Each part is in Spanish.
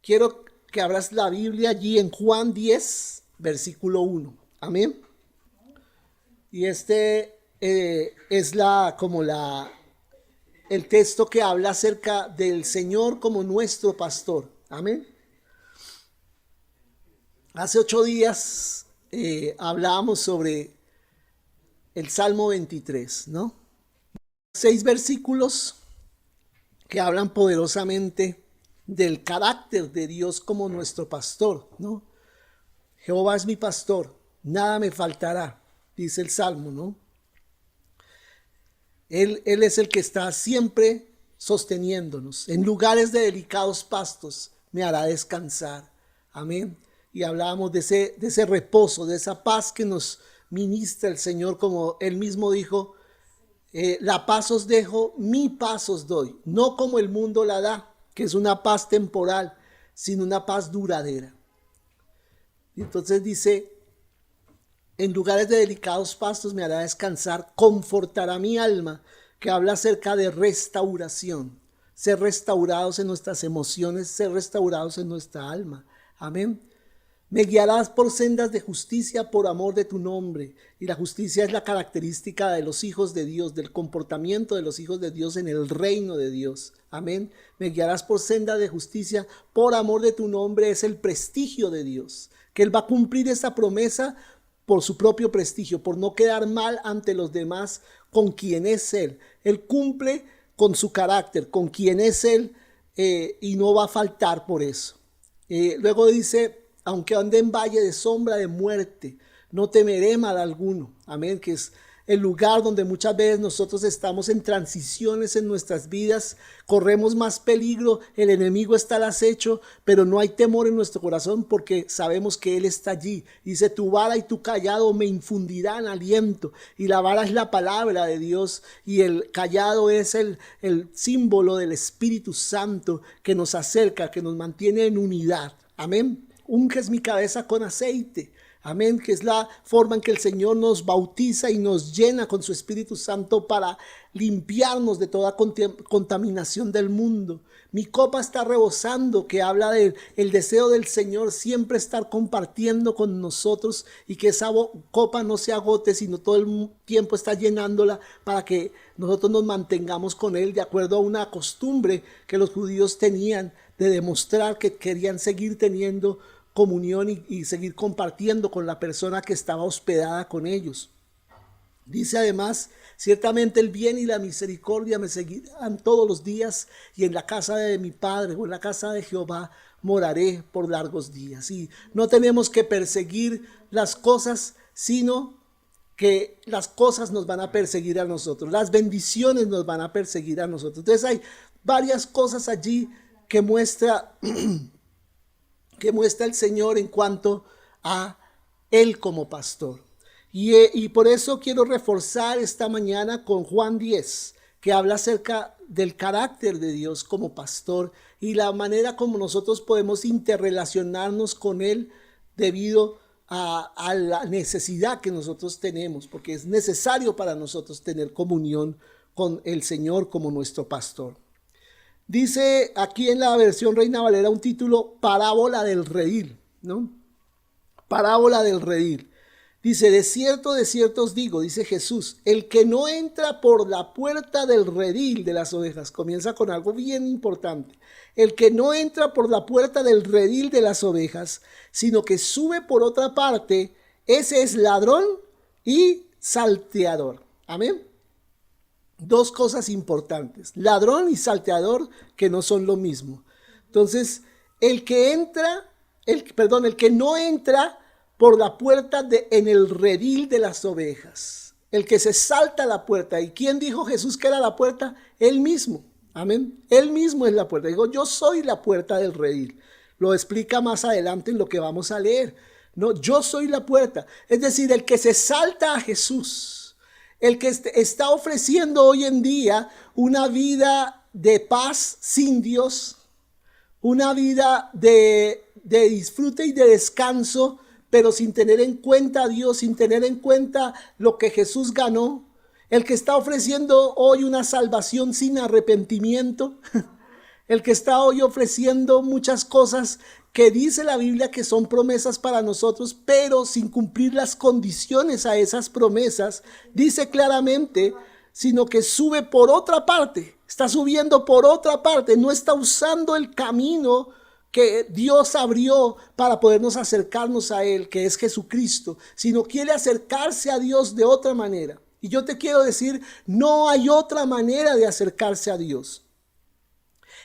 quiero que abras la Biblia allí en Juan 10, versículo 1. Amén. Y es el texto que habla acerca del Señor como nuestro pastor. Amén. Hace 8 días hablábamos sobre el Salmo 23, ¿no? 6 versículos que hablan poderosamente del carácter de Dios como nuestro pastor, ¿no? Jehová es mi pastor, nada me faltará, dice el Salmo, ¿no? Él es el que está siempre sosteniéndonos. En lugares de delicados pastos me hará descansar. Amén. Y hablábamos de ese reposo, de esa paz que nos ministra el Señor, como Él mismo dijo, la paz os dejo, mi paz os doy. No como el mundo la da, que es una paz temporal, sino una paz duradera. Y entonces dice, en lugares de delicados pastos me hará descansar, confortará mi alma, que habla acerca de restauración, ser restaurados en nuestras emociones, ser restaurados en nuestra alma. Amén. Me guiarás por sendas de justicia por amor de tu nombre. Y la justicia es la característica de los hijos de Dios, del comportamiento de los hijos de Dios en el reino de Dios. Amén. Me guiarás por sendas de justicia por amor de tu nombre. Es el prestigio de Dios, que Él va a cumplir esa promesa por su propio prestigio, por no quedar mal ante los demás con quien es Él. Él cumple con su carácter, con quien es Él, y no va a faltar por eso. Luego dice, aunque ande en valle de sombra de muerte, no temeré mal alguno. Amén, que es el lugar donde muchas veces nosotros estamos en transiciones en nuestras vidas, corremos más peligro, el enemigo está al acecho, pero no hay temor en nuestro corazón porque sabemos que Él está allí. Dice, tu vara y tu callado me infundirán aliento, y la vara es la palabra de Dios y el callado es el símbolo del Espíritu Santo que nos acerca, que nos mantiene en unidad. Amén. Unges mi cabeza con aceite. Amén, que es la forma en que el Señor nos bautiza y nos llena con su Espíritu Santo para limpiarnos de toda contaminación del mundo. Mi copa está rebosando, que habla del deseo del Señor siempre estar compartiendo con nosotros y que esa copa no se agote, sino todo el tiempo está llenándola para que nosotros nos mantengamos con Él de acuerdo a una costumbre que los judíos tenían de demostrar que querían seguir teniendo comunión y seguir compartiendo con la persona que estaba hospedada con ellos. Dice además, ciertamente el bien y la misericordia me seguirán todos los días, y en la casa de mi Padre o en la casa de Jehová moraré por largos días. Y no tenemos que perseguir las cosas, sino que las cosas nos van a perseguir a nosotros, las bendiciones nos van a perseguir a nosotros. Entonces hay varias cosas allí que muestra el Señor en cuanto a Él como pastor. Y por eso quiero reforzar esta mañana con Juan 10, que habla acerca del carácter de Dios como pastor y la manera como nosotros podemos interrelacionarnos con Él debido a la necesidad que nosotros tenemos, porque es necesario para nosotros tener comunión con el Señor como nuestro pastor. Dice aquí en la versión Reina Valera un título, parábola del redil, ¿no? Parábola del redil. Dice, de cierto os digo, dice Jesús, el que no entra por la puerta del redil de las ovejas, comienza con algo bien importante, el que no entra por la puerta del redil de las ovejas, sino que sube por otra parte, ese es ladrón y salteador. Amén. Dos cosas importantes, ladrón y salteador, que no son lo mismo. Entonces, el que no entra por la puerta en el redil de las ovejas, el que se salta la puerta. ¿Y quién dijo Jesús que era la puerta? Él mismo. Amén. Él mismo es la puerta. Digo, yo soy la puerta del redil. Lo explica más adelante en lo que vamos a leer. No, yo soy la puerta. Es decir, el que se salta a Jesús, el que está ofreciendo hoy en día una vida de paz sin Dios, una vida de disfrute y de descanso, pero sin tener en cuenta a Dios, sin tener en cuenta lo que Jesús ganó. El que está ofreciendo hoy una salvación sin arrepentimiento, el que está hoy ofreciendo muchas cosas que dice la Biblia que son promesas para nosotros, pero sin cumplir las condiciones a esas promesas, dice claramente, sino que sube por otra parte, está subiendo por otra parte, no está usando el camino que Dios abrió para podernos acercarnos a Él, que es Jesucristo, sino quiere acercarse a Dios de otra manera. Y yo te quiero decir, no hay otra manera de acercarse a Dios.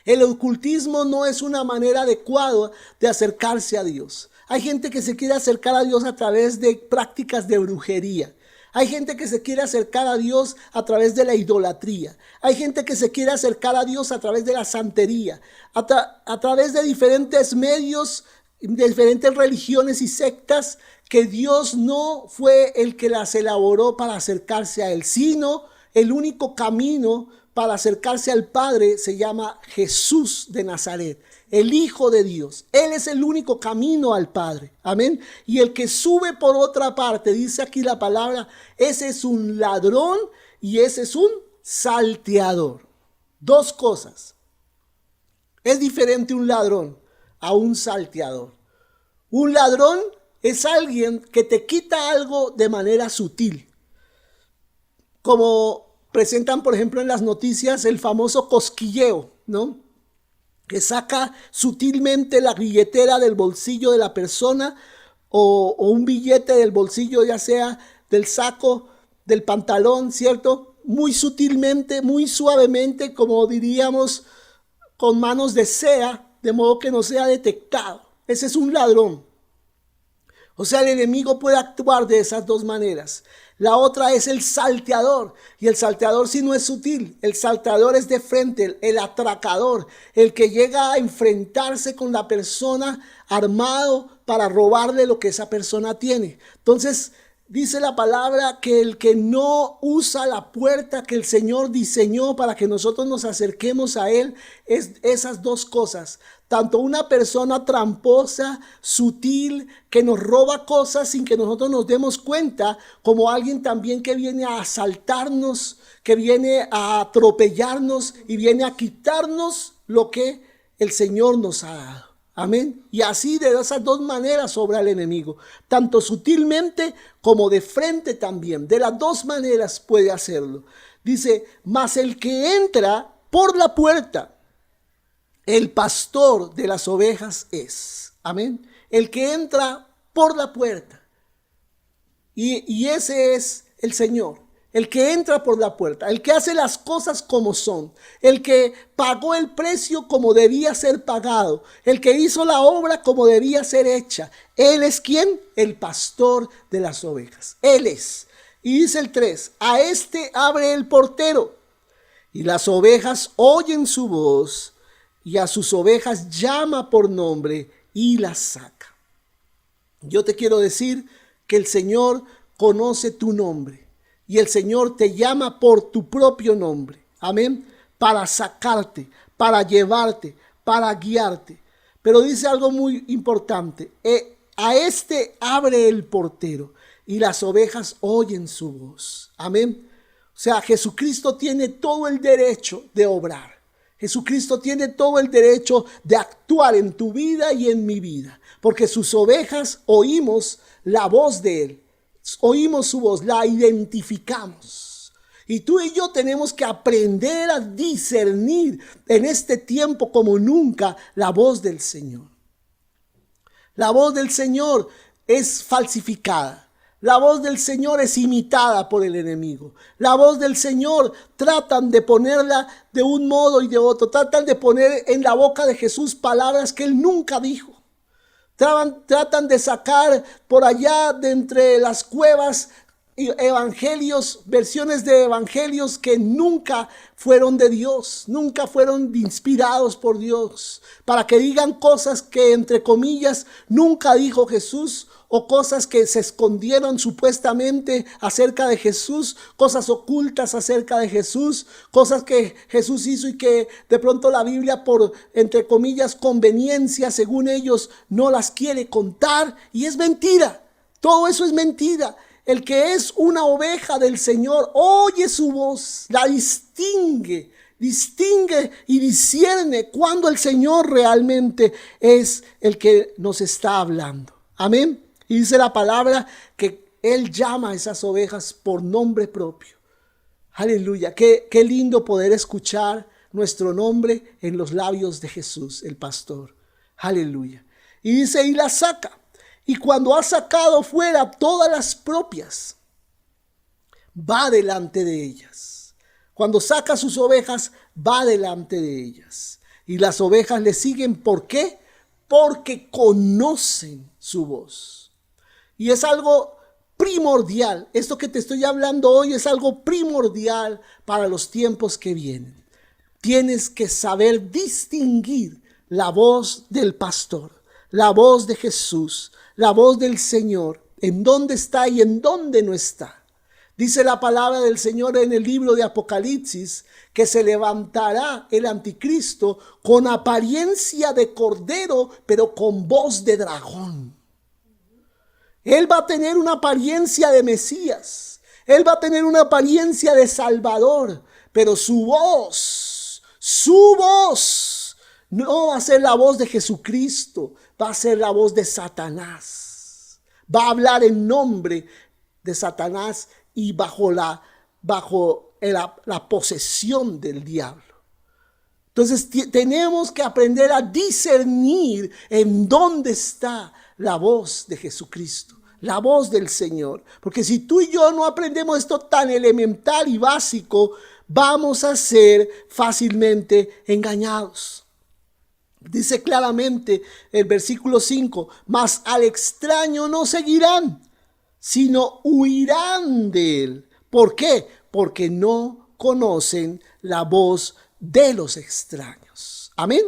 El ocultismo no es una manera adecuada de acercarse a Dios. Hay gente que se quiere acercar a Dios a través de prácticas de brujería. Hay gente que se quiere acercar a Dios a través de la idolatría. Hay gente que se quiere acercar a Dios a través de la santería, a través de diferentes medios, de diferentes religiones y sectas, que Dios no fue el que las elaboró para acercarse a Él, sino el único camino para acercarse al Padre se llama Jesús de Nazaret, el Hijo de Dios. Él es el único camino al Padre. Amén. Y el que sube por otra parte, dice aquí la palabra, ese es un ladrón y ese es un salteador. Dos cosas. Es diferente un ladrón a un salteador. Un ladrón es alguien que te quita algo de manera sutil. Como presentan, por ejemplo, en las noticias el famoso cosquilleo, ¿no? Que saca sutilmente la billetera del bolsillo de la persona o un billete del bolsillo, ya sea del saco, del pantalón, ¿cierto? Muy sutilmente, muy suavemente, como diríamos, con manos de seda, de modo que no sea detectado. Ese es un ladrón. O sea, el enemigo puede actuar de esas dos maneras. La otra es el salteador, y el salteador sí no es sutil, el salteador es de frente, el atracador, el que llega a enfrentarse con la persona armado para robarle lo que esa persona tiene. Entonces, dice la palabra que el que no usa la puerta que el Señor diseñó para que nosotros nos acerquemos a Él, es esas dos cosas. Tanto una persona tramposa, sutil, que nos roba cosas sin que nosotros nos demos cuenta, como alguien también que viene a asaltarnos, que viene a atropellarnos y viene a quitarnos lo que el Señor nos ha dado. Amén. Y así de esas dos maneras obra el enemigo, tanto sutilmente como de frente también. De las dos maneras puede hacerlo. Dice, mas el que entra por la puerta, el pastor de las ovejas es. Amén. El que entra por la puerta. Y ese es el Señor. El que entra por la puerta, el que hace las cosas como son, el que pagó el precio como debía ser pagado, el que hizo la obra como debía ser hecha. Él es ¿quién? El pastor de las ovejas. Él es. Y dice el 3, a este abre el portero y las ovejas oyen su voz y a sus ovejas llama por nombre y las saca. Yo te quiero decir que el Señor conoce tu nombre. Y el Señor te llama por tu propio nombre. Amén. Para sacarte, para llevarte, para guiarte. Pero dice algo muy importante. A este abre el portero y las ovejas oyen su voz. Amén. O sea, Jesucristo tiene todo el derecho de obrar. Jesucristo tiene todo el derecho de actuar en tu vida y en mi vida. Porque sus ovejas oímos la voz de Él. Oímos su voz, la identificamos. Y tú y yo tenemos que aprender a discernir en este tiempo como nunca la voz del Señor. La voz del Señor es falsificada. La voz del Señor es imitada por el enemigo. La voz del Señor tratan de ponerla de un modo y de otro. Tratan de poner en la boca de Jesús palabras que Él nunca dijo. Tratan de sacar por allá de entre las cuevas evangelios, versiones de evangelios que nunca fueron de Dios, nunca fueron inspirados por Dios, para que digan cosas que entre comillas nunca dijo Jesús, o cosas que se escondieron supuestamente acerca de Jesús, cosas ocultas acerca de Jesús, cosas que Jesús hizo y que de pronto la Biblia por, entre comillas, conveniencia, según ellos, no las quiere contar, y es mentira. Todo eso es mentira. El que es una oveja del Señor oye su voz, la distingue distingue y discierne cuando el Señor realmente es el que nos está hablando. Amén. Y dice la palabra que Él llama a esas ovejas por nombre propio. Aleluya. Qué lindo poder escuchar nuestro nombre en los labios de Jesús, el pastor. Aleluya. Y dice, y las saca. Y cuando ha sacado fuera todas las propias, va delante de ellas. Cuando saca sus ovejas, va delante de ellas. Y las ovejas le siguen. ¿Por qué? Porque conocen su voz. Y es algo primordial. Esto que te estoy hablando hoy es algo primordial para los tiempos que vienen. Tienes que saber distinguir la voz del pastor, la voz de Jesús, la voz del Señor, en dónde está y en dónde no está. Dice la palabra del Señor en el libro de Apocalipsis que se levantará el anticristo con apariencia de cordero, pero con voz de dragón. Él va a tener una apariencia de Mesías. Él va a tener una apariencia de Salvador, pero su voz no va a ser la voz de Jesucristo, va a ser la voz de Satanás. Va a hablar en nombre de Satanás y bajo la posesión del diablo. Entonces tenemos que aprender a discernir en dónde está la voz de Jesucristo, la voz del Señor. Porque si tú y yo no aprendemos esto tan elemental y básico, vamos a ser fácilmente engañados. Dice claramente el versículo 5, mas al extraño no seguirán, sino huirán de él. ¿Por qué? Porque no conocen la voz de los extraños. Amén.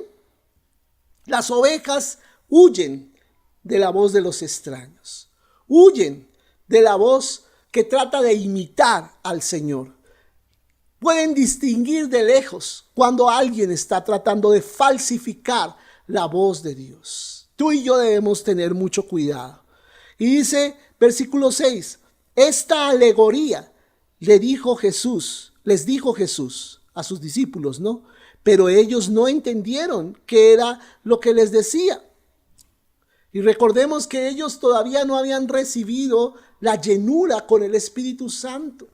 Las ovejas huyen de la voz de los extraños. Huyen de la voz que trata de imitar al Señor. Pueden distinguir de lejos cuando alguien está tratando de falsificar la voz de Dios. Tú y yo debemos tener mucho cuidado. Y dice, versículo 6, esta alegoría les dijo Jesús a sus discípulos, ¿no? Pero ellos no entendieron qué era lo que les decía. Y recordemos que ellos todavía no habían recibido la llenura con el Espíritu Santo.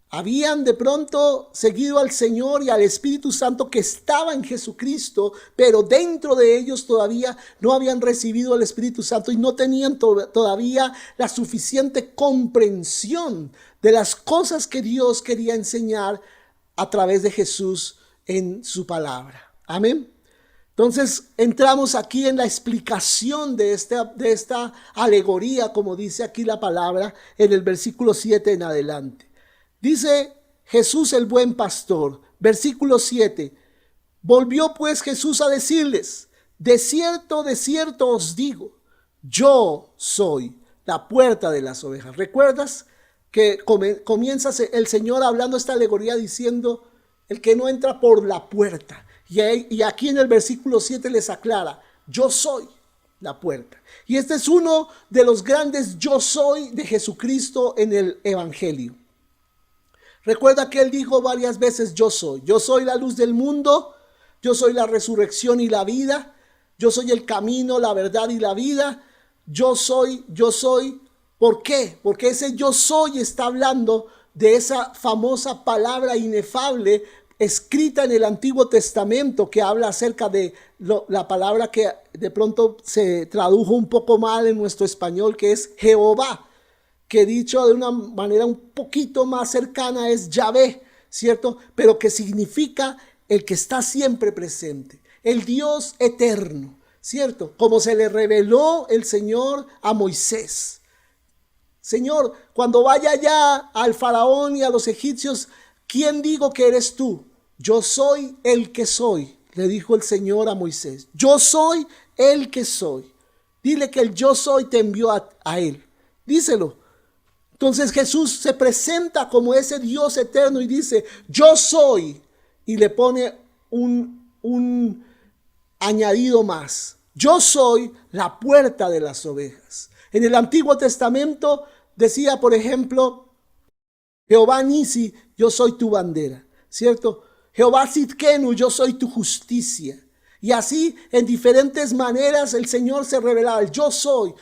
Habían de pronto seguido al Señor y al Espíritu Santo que estaba en Jesucristo, pero dentro de ellos todavía no habían recibido el Espíritu Santo y no tenían todavía la suficiente comprensión de las cosas que Dios quería enseñar a través de Jesús en su palabra. Amén. Entonces entramos aquí en la explicación de esta alegoría, como dice aquí la palabra en el versículo 7 en adelante. Dice Jesús el buen pastor, versículo 7, volvió pues Jesús a decirles, de cierto os digo, yo soy la puerta de las ovejas. ¿Recuerdas que comienza el Señor hablando esta alegoría diciendo, el que no entra por la puerta? Y aquí en el versículo 7 les aclara, yo soy la puerta. Y este es uno de los grandes yo soy de Jesucristo en el Evangelio. Recuerda que Él dijo varias veces, yo soy la luz del mundo, yo soy la resurrección y la vida, yo soy el camino, la verdad y la vida, yo soy. ¿Por qué? Porque ese yo soy está hablando de esa famosa palabra inefable escrita en el Antiguo Testamento que habla acerca de la palabra que de pronto se tradujo un poco mal en nuestro español, que es Jehová, que dicho de una manera un poquito más cercana es Yahvé, ¿cierto? Pero que significa el que está siempre presente, el Dios eterno, ¿cierto? Como se le reveló el Señor a Moisés. Señor, cuando vaya allá al faraón y a los egipcios, ¿quién digo que eres tú? Yo soy el que soy, le dijo el Señor a Moisés. Yo soy el que soy. Dile que el yo soy te envió a él. Díselo. Entonces Jesús se presenta como ese Dios eterno y dice, yo soy. Y le pone un añadido más. Yo soy la puerta de las ovejas. En el Antiguo Testamento decía, por ejemplo, Jehová Nisi, yo soy tu bandera, ¿cierto? Jehová Sidkenu, yo soy tu justicia. Y así en diferentes maneras el Señor se revelaba. Yo soy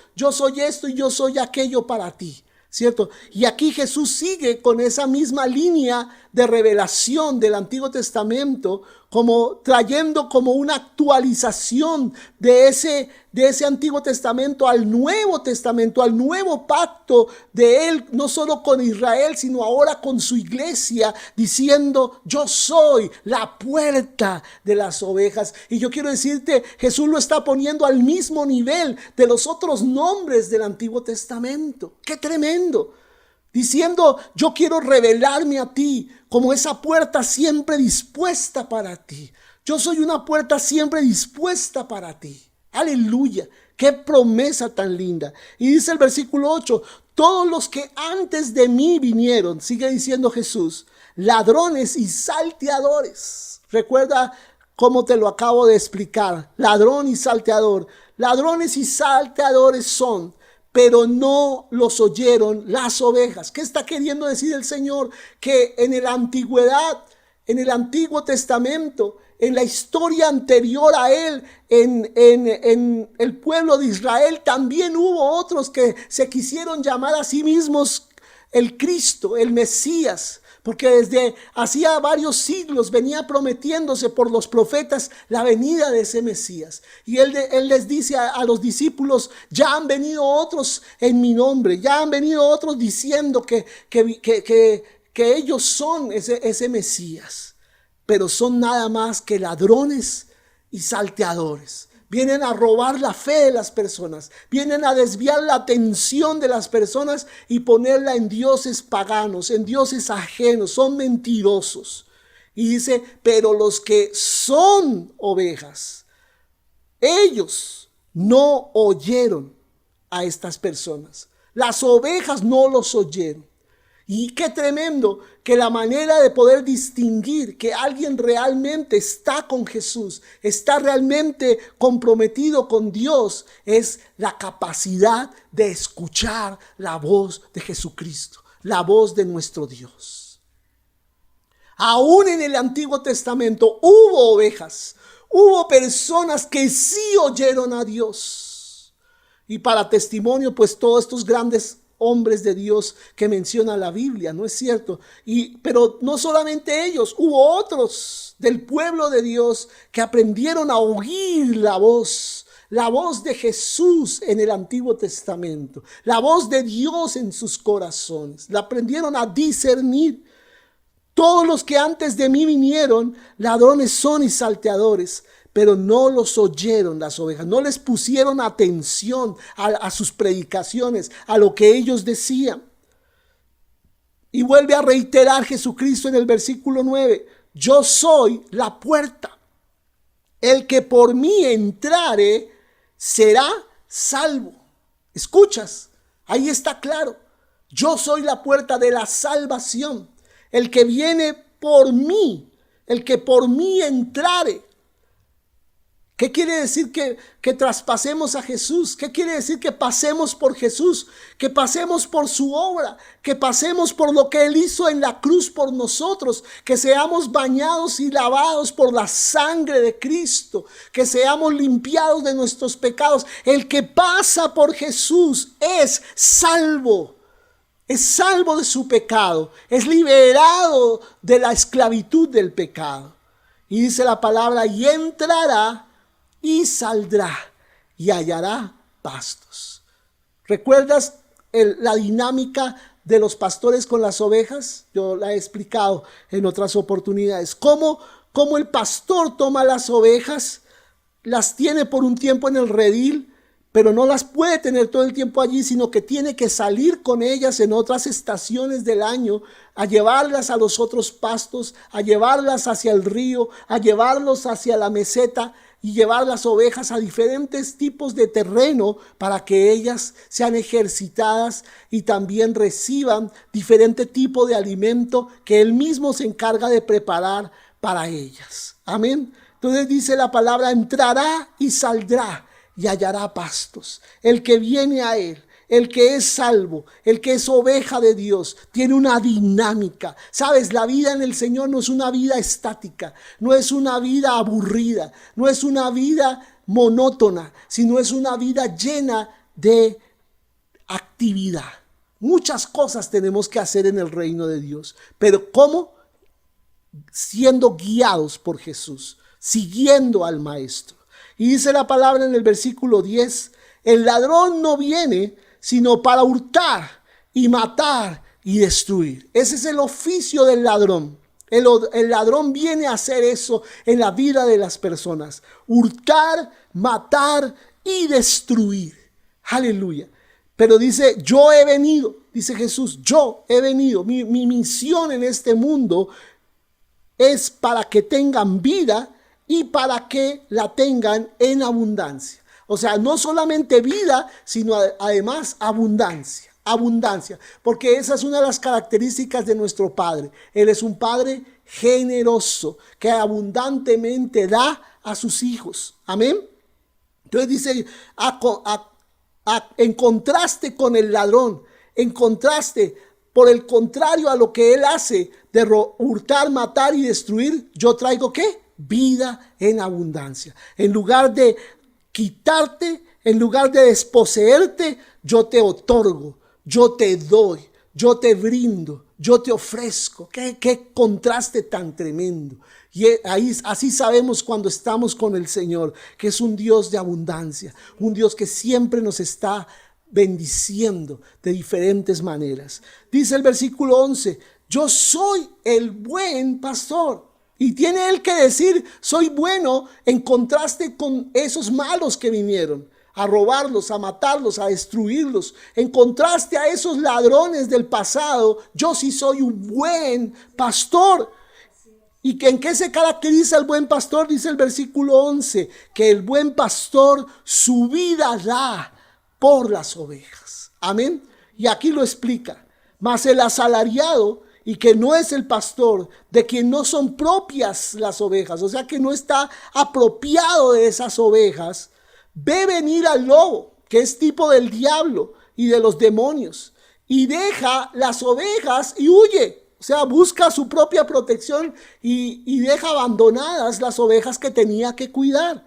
esto y yo soy aquello para ti. ¿Cierto? Y aquí Jesús sigue con esa misma línea de revelación del Antiguo Testamento, como trayendo como una actualización de ese Antiguo Testamento al Nuevo Testamento, al nuevo pacto de él, no solo con Israel, sino ahora con su iglesia, diciendo: yo soy la puerta de las ovejas. Y yo quiero decirte, Jesús lo está poniendo al mismo nivel de los otros nombres del Antiguo Testamento. ¡Qué tremendo! Diciendo: yo quiero revelarme a ti como esa puerta siempre dispuesta para ti. Yo soy una puerta siempre dispuesta para ti. Aleluya, qué promesa tan linda. Y dice el versículo 8: todos los que antes de mí vinieron, sigue diciendo Jesús, ladrones y salteadores. Recuerda cómo te lo acabo de explicar: ladrón y salteador. Ladrones y salteadores son, pero no los oyeron las ovejas. ¿Qué está queriendo decir el Señor? Que en la antigüedad, en el Antiguo Testamento, en la historia anterior a él, en el pueblo de Israel, también hubo otros que se quisieron llamar a sí mismos el Cristo, el Mesías, porque desde hacía varios siglos venía prometiéndose por los profetas la venida de ese Mesías. Y él les dice a los discípulos: ya han venido otros en mi nombre, ya han venido otros diciendo que ellos son ese Mesías, pero son nada más que ladrones y salteadores. Vienen a robar la fe de las personas, vienen a desviar la atención de las personas y ponerla en dioses paganos, en dioses ajenos. Son mentirosos. Y dice: pero los que son ovejas, ellos no oyeron a estas personas. Las ovejas no los oyeron. Y qué tremendo que la manera de poder distinguir que alguien realmente está con Jesús, está realmente comprometido con Dios, es la capacidad de escuchar la voz de Jesucristo, la voz de nuestro Dios. Aún en el Antiguo Testamento hubo ovejas, hubo personas que sí oyeron a Dios. Y para testimonio, pues todos estos grandes hombres de Dios que menciona la Biblia, ¿no es cierto? Pero no solamente ellos, hubo otros del pueblo de Dios que aprendieron a oír la voz de Jesús en el Antiguo Testamento, la voz de Dios en sus corazones, la aprendieron a discernir. Todos los que antes de mí vinieron, ladrones son y salteadores, pero no los oyeron las ovejas, no les pusieron atención a sus predicaciones, a lo que ellos decían. Y vuelve a reiterar Jesucristo en el versículo 9: yo soy la puerta. El que por mí entrare será salvo. ¿Escuchas? Ahí está claro. Yo soy la puerta de la salvación. El que viene por mí, el que por mí entrare. ¿Qué quiere decir que traspasemos a Jesús? ¿Qué quiere decir que pasemos por Jesús? Que pasemos por su obra, que pasemos por lo que Él hizo en la cruz por nosotros, que seamos bañados y lavados por la sangre de Cristo, que seamos limpiados de nuestros pecados. El que pasa por Jesús es salvo de su pecado, es liberado de la esclavitud del pecado. Y dice la palabra: y entrará y saldrá y hallará pastos. ¿Recuerdas la dinámica de los pastores con las ovejas? Yo la he explicado en otras oportunidades. Cómo el pastor toma las ovejas, las tiene por un tiempo en el redil, pero no las puede tener todo el tiempo allí, sino que tiene que salir con ellas en otras estaciones del año, a llevarlas a los otros pastos, a llevarlas hacia el río, a llevarlos hacia la meseta y llevar las ovejas a diferentes tipos de terreno para que ellas sean ejercitadas y también reciban diferente tipo de alimento que él mismo se encarga de preparar para ellas. Amén. Entonces dice la palabra: entrará y saldrá y hallará pastos. El que viene a él, el que es salvo, el que es oveja de Dios, tiene una dinámica. Sabes, la vida en el Señor no es una vida estática, no es una vida aburrida, no es una vida monótona, sino es una vida llena de actividad. Muchas cosas tenemos que hacer en el reino de Dios, pero ¿cómo? Siendo guiados por Jesús, siguiendo al Maestro. Y dice la palabra en el versículo 10, el ladrón no viene sino para hurtar y matar y destruir. Ese es el oficio del ladrón. El ladrón viene a hacer eso en la vida de las personas. Hurtar, matar y destruir. Aleluya. Pero dice, yo he venido, dice Jesús, yo he venido. Mi misión en este mundo es para que tengan vida y para que la tengan en abundancia. O sea, no solamente vida, sino además abundancia. Abundancia, porque esa es una de las características de nuestro Padre. Él es un Padre generoso que abundantemente da a sus hijos. Amén. Entonces dice, en contraste con el ladrón, en contraste, por el contrario a lo que él hace de hurtar, matar y destruir, yo traigo ¿qué? Vida en abundancia. En lugar de quitarte, en lugar de desposeerte, yo te otorgo, yo te doy, yo te brindo, yo te ofrezco. Qué contraste tan tremendo. Y así sabemos cuando estamos con el Señor, que es un Dios de abundancia, un Dios que siempre nos está bendiciendo de diferentes maneras. Dice el versículo 11, yo soy el buen pastor. Y tiene él que decir, soy bueno, en contraste con esos malos que vinieron a robarlos, a matarlos, a destruirlos. En contraste a esos ladrones del pasado, yo sí soy un buen pastor. ¿Y en qué se caracteriza el buen pastor? Dice el versículo 11, que el buen pastor su vida da por las ovejas. Amén. Y aquí lo explica. Mas el asalariado, y que no es el pastor, de quien no son propias las ovejas, o sea que no está apropiado de esas ovejas, ve venir al lobo, que es tipo del diablo y de los demonios, y deja las ovejas y huye. O sea, busca su propia protección y deja abandonadas las ovejas que tenía que cuidar.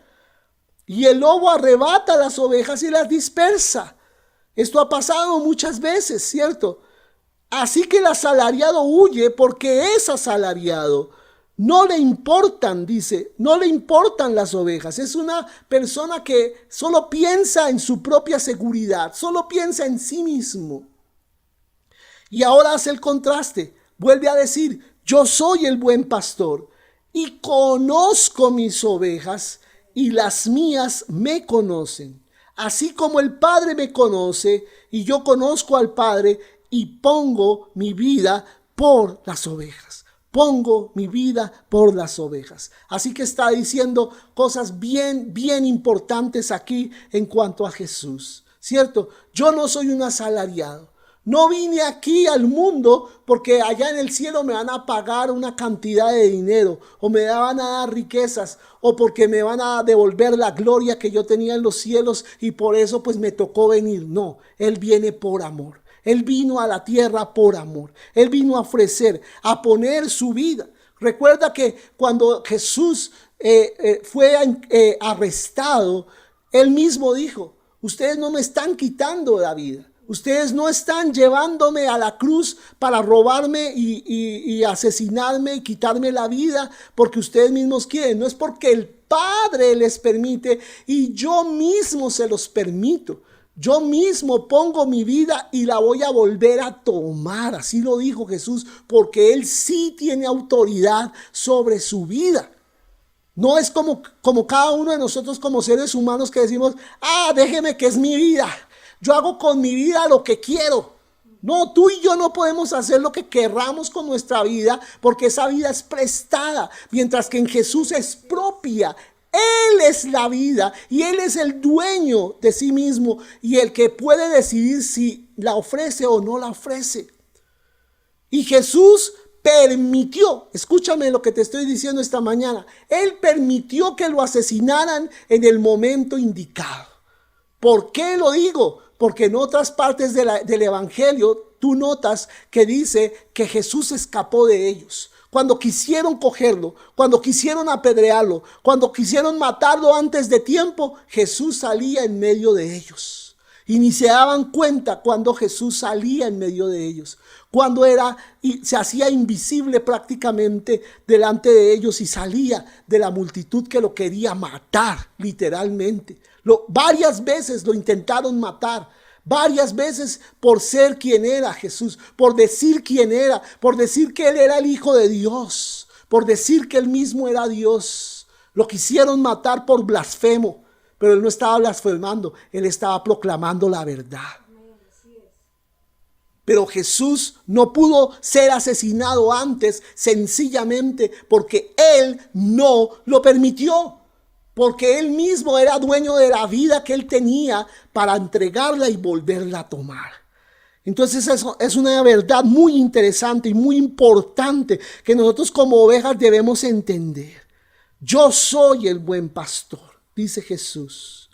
Y el lobo arrebata las ovejas y las dispersa. Esto ha pasado muchas veces, ¿cierto? Así que el asalariado huye porque es asalariado. No le importan, dice, no le importan las ovejas. Es una persona que solo piensa en su propia seguridad, solo piensa en sí mismo. Y ahora hace el contraste. Vuelve a decir, yo soy el buen pastor y conozco mis ovejas y las mías me conocen. Así como el Padre me conoce y yo conozco al Padre y pongo mi vida por las ovejas. Pongo mi vida por las ovejas. Así que está diciendo cosas bien importantes aquí en cuanto a Jesús. ¿Cierto? Yo no soy un asalariado. No vine aquí al mundo porque allá en el cielo me van a pagar una cantidad de dinero o me van a dar riquezas o porque me van a devolver la gloria que yo tenía en los cielos y por eso pues me tocó venir. No, Él viene por amor. Él vino a la tierra por amor. Él vino a ofrecer, a poner su vida. Recuerda que cuando Jesús fue arrestado, Él mismo dijo, ustedes no me están quitando la vida. Ustedes no están llevándome a la cruz para robarme y asesinarme y quitarme la vida porque ustedes mismos quieren. No es porque el Padre les permite y yo mismo se los permito. Yo mismo pongo mi vida y la voy a volver a tomar. Así lo dijo Jesús, porque Él sí tiene autoridad sobre su vida. No es como cada uno de nosotros como seres humanos que decimos, déjeme que es mi vida. Yo hago con mi vida lo que quiero. No, tú y yo no podemos hacer lo que querramos con nuestra vida porque esa vida es prestada, mientras que en Jesús es propia. Él es la vida y Él es el dueño de sí mismo y el que puede decidir si la ofrece o no la ofrece. Y Jesús permitió, escúchame lo que te estoy diciendo esta mañana, Él permitió que lo asesinaran en el momento indicado. ¿Por qué lo digo? porque en otras partes del Evangelio tú notas que dice que Jesús escapó de ellos. Cuando quisieron cogerlo, cuando quisieron apedrearlo, cuando quisieron matarlo antes de tiempo, Jesús salía en medio de ellos. Y ni se daban cuenta cuando Jesús salía en medio de ellos. Cuando se hacía invisible prácticamente delante de ellos y salía de la multitud que lo quería matar, literalmente. Varias veces lo intentaron matar. Varias veces por ser quien era Jesús, por decir quién era, por decir que Él era el Hijo de Dios, por decir que Él mismo era Dios. Lo quisieron matar por blasfemo, pero Él no estaba blasfemando, Él estaba proclamando la verdad. Pero Jesús no pudo ser asesinado antes sencillamente porque Él no lo permitió. Porque Él mismo era dueño de la vida que Él tenía para entregarla y volverla a tomar. Entonces eso es una verdad muy interesante y muy importante que nosotros como ovejas debemos entender. Yo soy el buen pastor, dice Jesús,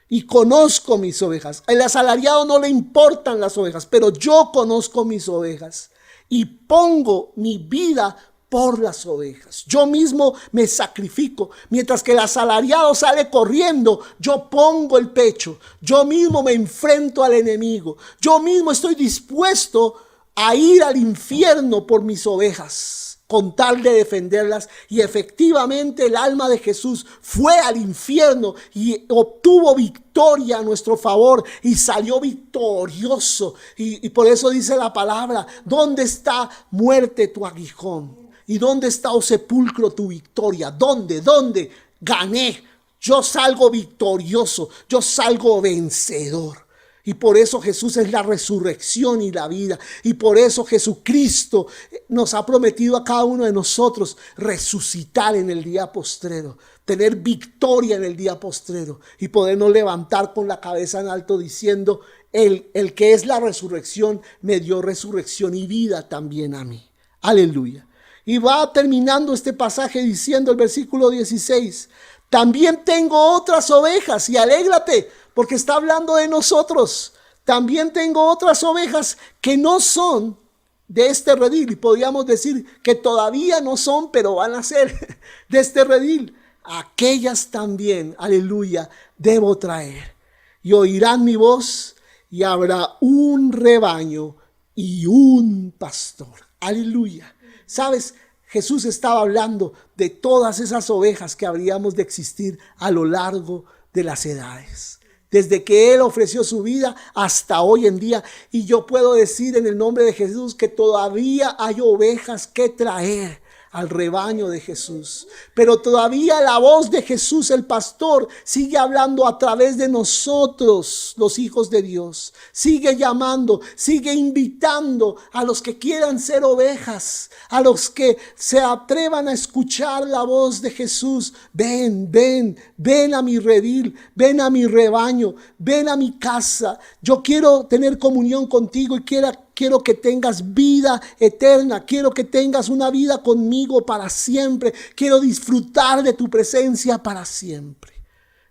y conozco mis ovejas. Al asalariado no le importan las ovejas, pero yo conozco mis ovejas y pongo mi vida por las ovejas. Yo mismo me sacrifico. Mientras que el asalariado sale corriendo, yo pongo el pecho. Yo mismo me enfrento al enemigo. Yo mismo estoy dispuesto a ir al infierno por mis ovejas, con tal de defenderlas. Y efectivamente el alma de Jesús fue al infierno y obtuvo victoria a nuestro favor y salió victorioso. Y por eso dice la palabra: ¿dónde está, muerte, tu aguijón? ¿Y dónde está, oh sepulcro, tu victoria? ¿Dónde? Gané. Yo salgo victorioso. Yo salgo vencedor. Y por eso Jesús es la resurrección y la vida. Y por eso Jesucristo nos ha prometido a cada uno de nosotros resucitar en el día postrero. Tener victoria en el día postrero. Y podernos levantar con la cabeza en alto diciendo: el que es la resurrección me dio resurrección y vida también a mí. Aleluya. Y va terminando este pasaje diciendo el versículo 16: también tengo otras ovejas, y alégrate porque está hablando de nosotros. También tengo otras ovejas que no son de este redil, y podríamos decir que todavía no son, pero van a ser de este redil. Aquellas también, aleluya, debo traer, y oirán mi voz, y habrá un rebaño y un pastor. Aleluya. ¿Sabes? Jesús estaba hablando de todas esas ovejas que habríamos de existir a lo largo de las edades. Desde que Él ofreció su vida hasta hoy en día. Y yo puedo decir en el nombre de Jesús que todavía hay ovejas que traer al rebaño de Jesús. Pero todavía la voz de Jesús, el pastor, sigue hablando a través de nosotros, los hijos de Dios. Sigue llamando, sigue invitando a los que quieran ser ovejas, a los que se atrevan a escuchar la voz de Jesús. Ven, ven, ven a mi redil, ven a mi rebaño, ven a mi casa. Yo quiero tener comunión contigo y quiero que tengas vida eterna. Quiero que tengas una vida conmigo para siempre. Quiero disfrutar de tu presencia para siempre.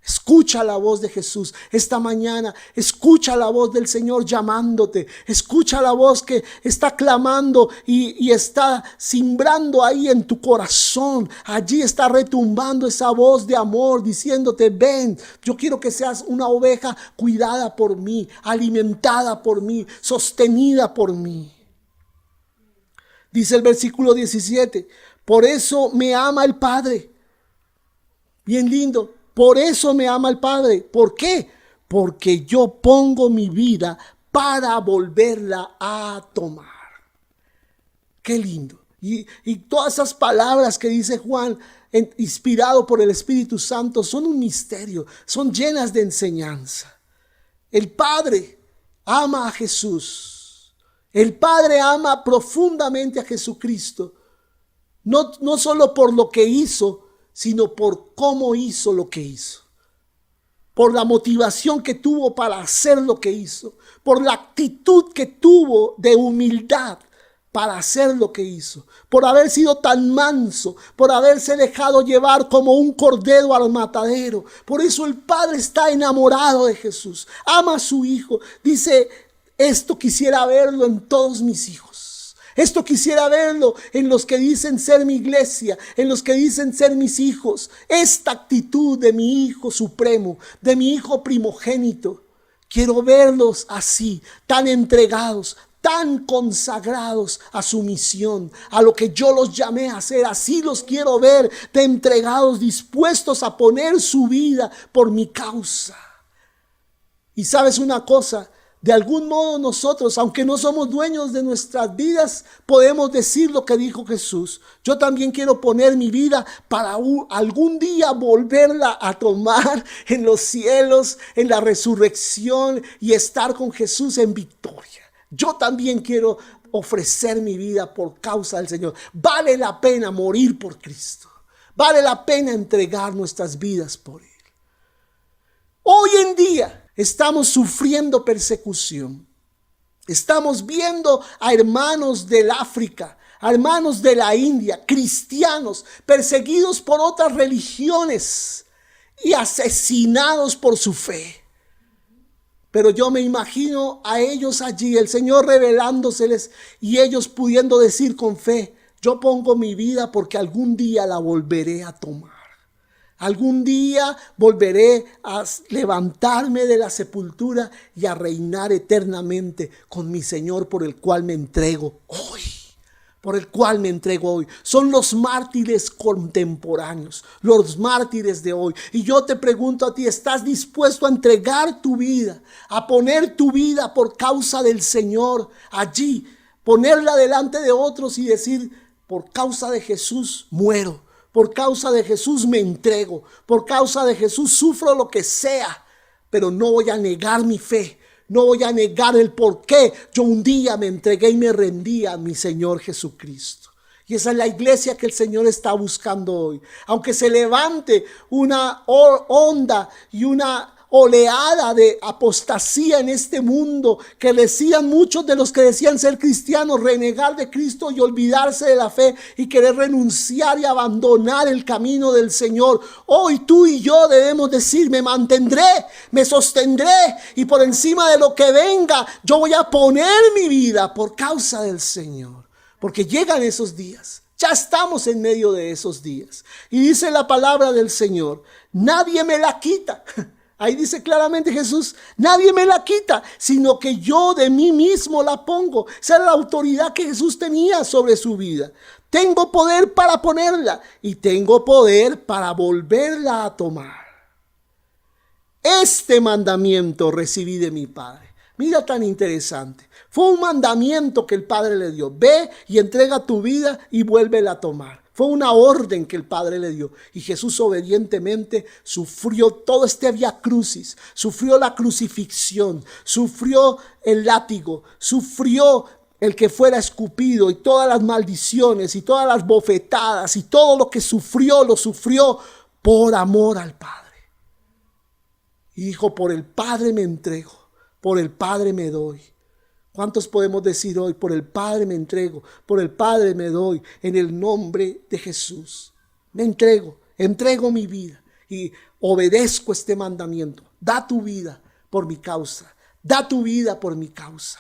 Escucha la voz de Jesús esta mañana. Escucha la voz del Señor llamándote. Escucha la voz que está clamando y está simbrando ahí en tu corazón. Allí está retumbando esa voz de amor diciéndote: ven, yo quiero que seas una oveja cuidada por mí, alimentada por mí, sostenida por mí. Dice el versículo 17: por eso me ama el Padre. Bien lindo. Por eso me ama el Padre. ¿Por qué? Porque yo pongo mi vida para volverla a tomar. Qué lindo. Y todas esas palabras que dice Juan, inspirado por el Espíritu Santo, son un misterio, son llenas de enseñanza. El Padre ama a Jesús. El Padre ama profundamente a Jesucristo. No solo por lo que hizo, sino por cómo hizo lo que hizo. Por la motivación que tuvo para hacer lo que hizo. Por la actitud que tuvo de humildad para hacer lo que hizo, por haber sido tan manso, por haberse dejado llevar como un cordero al matadero. Por eso el Padre está enamorado de Jesús, ama a su Hijo. Dice, esto quisiera verlo en todos mis hijos. Esto quisiera verlo en los que dicen ser mi iglesia, en los que dicen ser mis hijos. Esta actitud de mi Hijo supremo, de mi Hijo primogénito. Quiero verlos así, tan entregados, tan consagrados a su misión, a lo que yo los llamé a hacer. Así los quiero ver, de entregados, dispuestos a poner su vida por mi causa. Y sabes una cosa, de algún modo nosotros, aunque no somos dueños de nuestras vidas, podemos decir lo que dijo Jesús. Yo también quiero poner mi vida para algún día volverla a tomar en los cielos, en la resurrección, y estar con Jesús en victoria. Yo también quiero ofrecer mi vida por causa del Señor. Vale la pena morir por Cristo. Vale la pena entregar nuestras vidas por Él. Hoy en día estamos sufriendo persecución. Estamos viendo a hermanos del África, a hermanos de la India, cristianos, perseguidos por otras religiones y asesinados por su fe. Pero yo me imagino a ellos allí, el Señor revelándoseles y ellos pudiendo decir con fe, yo pongo mi vida porque algún día la volveré a tomar. Algún día volveré a levantarme de la sepultura y a reinar eternamente con mi Señor, por el cual me entrego hoy. Por el cual me entrego hoy. Son los mártires contemporáneos, los mártires de hoy. Y yo te pregunto a ti, ¿estás dispuesto a entregar tu vida, a poner tu vida por causa del Señor allí, ponerla delante de otros y decir, por causa de Jesús muero, por causa de Jesús me entrego, por causa de Jesús sufro lo que sea, pero no voy a negar mi fe? No voy a negar el por qué yo un día me entregué y me rendí a mi Señor Jesucristo. Y esa es la iglesia que el Señor está buscando hoy. Aunque se levante una onda y una oleada de apostasía en este mundo, que decían muchos de los que decían ser cristianos, renegar de Cristo y olvidarse de la fe y querer renunciar y abandonar el camino del Señor. Hoy tú y yo debemos decir, me mantendré, me sostendré, y por encima de lo que venga, yo voy a poner mi vida por causa del Señor. Porque llegan esos días. Ya estamos en medio de esos días. Y dice la palabra del Señor, nadie me la quita. Ahí dice claramente Jesús, nadie me la quita, sino que yo de mí mismo la pongo. Esa era la autoridad que Jesús tenía sobre su vida. Tengo poder para ponerla y tengo poder para volverla a tomar. Este mandamiento recibí de mi Padre. Mira, tan interesante. Fue un mandamiento que el Padre le dio. Ve y entrega tu vida y vuélvela a tomar. Fue una orden que el Padre le dio. Y Jesús obedientemente sufrió todo este vía crucis. Sufrió la crucifixión. Sufrió el látigo. Sufrió el que fuera escupido y todas las maldiciones y todas las bofetadas y todo lo que sufrió, lo sufrió por amor al Padre. Y dijo, por el Padre me entrego, por el Padre me doy. ¿Cuántos podemos decir hoy, por el Padre me entrego, por el Padre me doy, en el nombre de Jesús? Me entrego mi vida y obedezco este mandamiento. Da tu vida por mi causa, da tu vida por mi causa.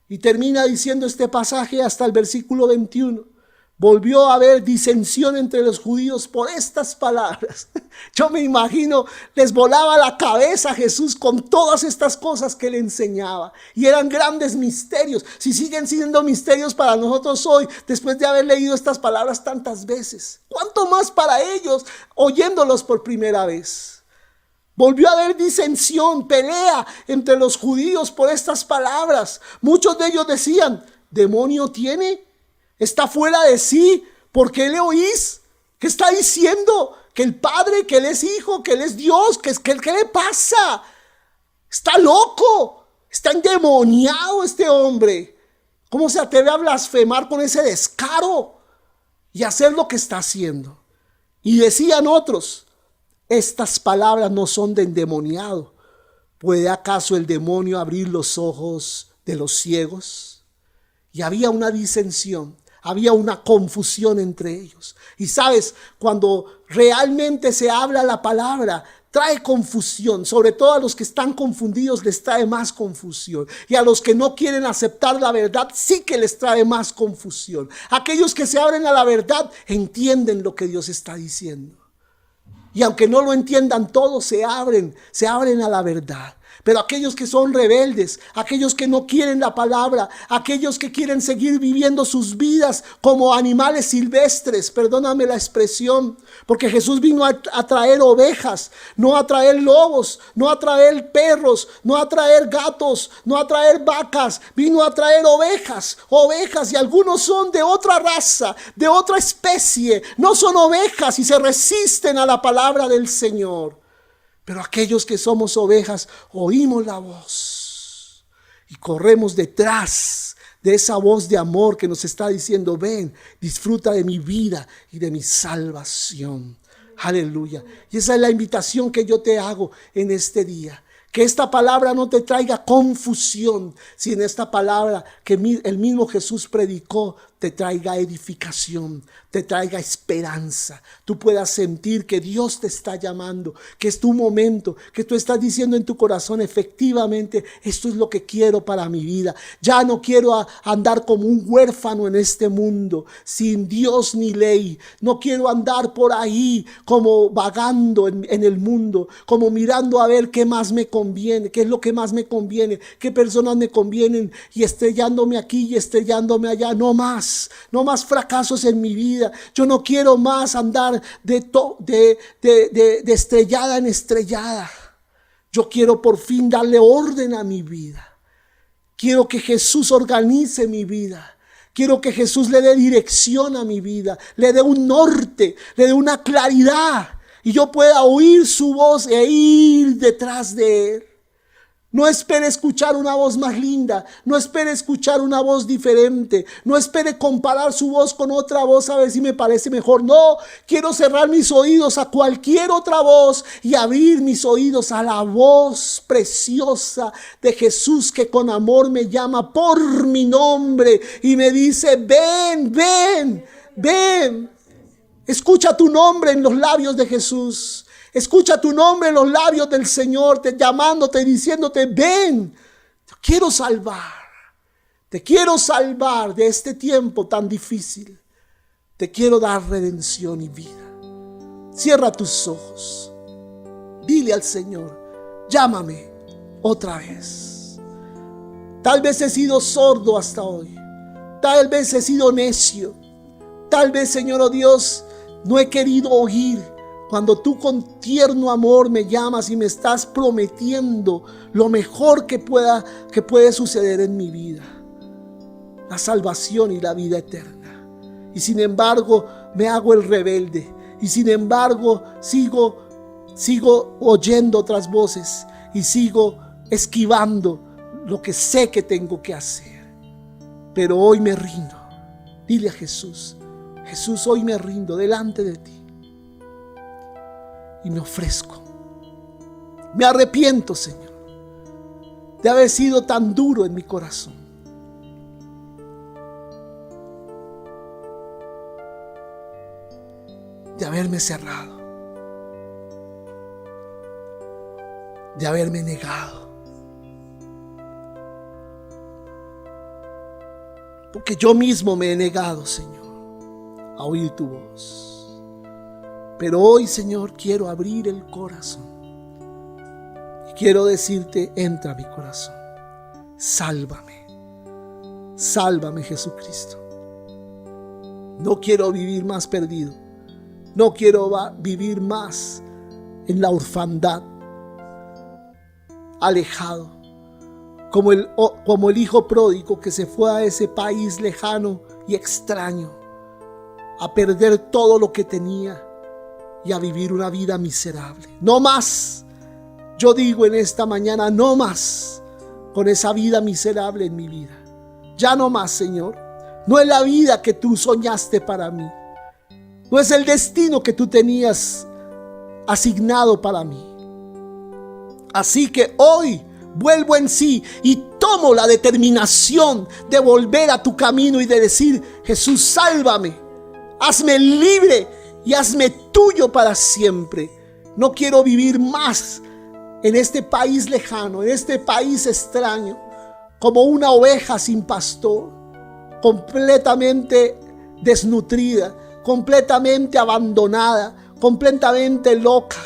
Y termina diciendo este pasaje hasta el versículo 21. Volvió a haber disensión entre los judíos por estas palabras. Yo me imagino, les volaba la cabeza a Jesús con todas estas cosas que le enseñaba. Y eran grandes misterios. Si siguen siendo misterios para nosotros hoy, después de haber leído estas palabras tantas veces. ¿Cuánto más para ellos oyéndolos por primera vez? Volvió a haber disensión, pelea entre los judíos por estas palabras. Muchos de ellos decían, ¿demonio tiene? ¿Está fuera de sí? ¿Por qué le oís? ¿Qué está diciendo? Que el Padre, que Él es Hijo, que Él es Dios, ¿qué le pasa? Está loco, está endemoniado este hombre. ¿Cómo se atreve a blasfemar con ese descaro y hacer lo que está haciendo? Y decían otros, estas palabras no son de endemoniado. ¿Puede acaso el demonio abrir los ojos de los ciegos? y había una disensión, había una confusión entre ellos. Y sabes, cuando realmente se habla la palabra, trae confusión. Sobre todo a los que están confundidos les trae más confusión. Y a los que no quieren aceptar la verdad, sí que les trae más confusión. Aquellos que se abren a la verdad entienden lo que Dios está diciendo. Y aunque no lo entiendan todos, se abren a la verdad. Pero aquellos que son rebeldes, aquellos que no quieren la palabra, aquellos que quieren seguir viviendo sus vidas como animales silvestres, perdóname la expresión, porque Jesús vino a traer ovejas, no a traer lobos, no a traer perros, no a traer gatos, no a traer vacas, vino a traer ovejas, y algunos son de otra raza, de otra especie, no son ovejas y se resisten a la palabra del Señor. Pero aquellos que somos ovejas oímos la voz y corremos detrás de esa voz de amor que nos está diciendo: ven, disfruta de mi vida y de mi salvación. Aleluya. Y esa es la invitación que yo te hago en este día. Que esta palabra no te traiga confusión, sino esta palabra que el mismo Jesús predicó te traiga edificación, te traiga esperanza. Tú puedas sentir que Dios te está llamando, que es tu momento, que tú estás diciendo en tu corazón: efectivamente, esto es lo que quiero para mi vida. Ya no quiero andar como un huérfano en este mundo, sin Dios ni ley. No quiero andar por ahí como vagando en el mundo, como mirando a ver qué más me conviene, qué es lo que más me conviene, qué personas me convienen, y estrellándome aquí y estrellándome allá. No más fracasos en mi vida. Yo no quiero más andar de estrellada en estrellada. Yo quiero por fin darle orden a mi vida. Quiero que Jesús organice mi vida. Quiero que Jesús le dé dirección a mi vida, le dé un norte, le dé una claridad, y yo pueda oír su voz e ir detrás de Él. No espere escuchar una voz más linda, no espere escuchar una voz diferente, no espere comparar su voz con otra voz a ver si me parece mejor. No, quiero cerrar mis oídos a cualquier otra voz y abrir mis oídos a la voz preciosa de Jesús, que con amor me llama por mi nombre y me dice: ven, ven, ven. Escucha tu nombre en los labios de Jesús. Escucha tu nombre en los labios del Señor, llamándote y diciéndote: ven, te quiero salvar. Te quiero salvar de este tiempo tan difícil. Te quiero dar redención y vida. Cierra tus ojos. Dile al Señor: llámame otra vez. Tal vez he sido sordo hasta hoy. Tal vez he sido necio. Tal vez, Señor, oh Dios, no he querido oír cuando tú con tierno amor me llamas y me estás prometiendo lo mejor que puede suceder en mi vida: la salvación y la vida eterna. Y sin embargo me hago el rebelde, y sin embargo sigo oyendo otras voces y sigo esquivando lo que sé que tengo que hacer. Pero hoy me rindo. Dile a Jesús: Jesús, hoy me rindo delante de ti y me ofrezco. Me arrepiento, Señor, de haber sido tan duro en mi corazón. De haberme cerrado. De haberme negado. Porque yo mismo me he negado, Señor, a oír tu voz. Pero hoy, Señor, quiero abrir el corazón y quiero decirte: entra a mi corazón. Sálvame. Sálvame, Jesucristo. No quiero vivir más perdido. No quiero vivir más en la orfandad, alejado, como el hijo pródigo que se fue a ese país lejano y extraño, a perder todo lo que tenía y a vivir una vida miserable. No más. Yo digo en esta mañana: no más con esa vida miserable en mi vida. Ya no más, Señor. No es la vida que tú soñaste para mí. No es el destino que tú tenías asignado para mí. Así que hoy vuelvo en sí y tomo la determinación de volver a tu camino y de decir: Jesús, sálvame, hazme libre y hazme tuyo para siempre. No quiero vivir más en este país lejano, en este país extraño, como una oveja sin pastor, completamente desnutrida, completamente abandonada, completamente loca.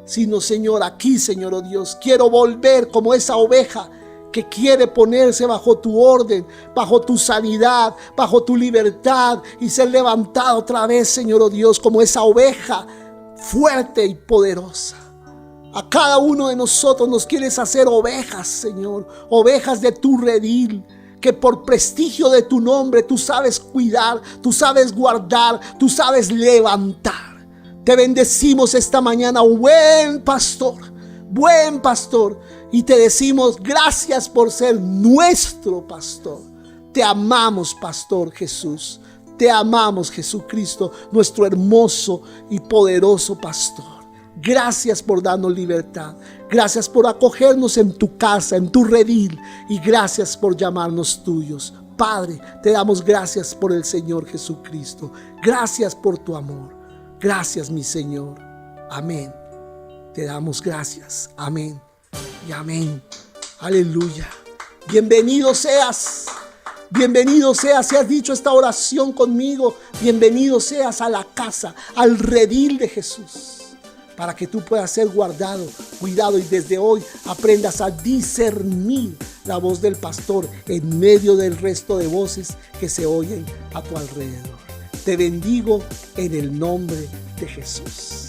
Sino, Señor, aquí, Señor, oh Dios, quiero volver como esa oveja que quiere ponerse bajo tu orden, bajo tu sanidad, bajo tu libertad, y ser levantada otra vez, Señor, oh Dios, como esa oveja fuerte y poderosa. A cada uno de nosotros nos quieres hacer ovejas, Señor, ovejas de tu redil, que por prestigio de tu nombre tú sabes cuidar, tú sabes guardar, tú sabes levantar. Te bendecimos esta mañana, buen pastor, y te decimos gracias por ser nuestro pastor. Te amamos, Pastor Jesús, te amamos, Jesucristo, nuestro hermoso y poderoso pastor. Gracias por darnos libertad, gracias por acogernos en tu casa, en tu redil, y gracias por llamarnos tuyos. Padre, te damos gracias por el Señor Jesucristo, gracias por tu amor. Gracias, mi Señor. Amén. Te damos gracias. Amén y amén. Aleluya. Bienvenido seas. Bienvenido seas. Si has dicho esta oración conmigo, bienvenido seas a la casa, al redil de Jesús, para que tú puedas ser guardado, cuidado, y desde hoy aprendas a discernir la voz del pastor en medio del resto de voces que se oyen a tu alrededor. Te bendigo en el nombre de Jesús.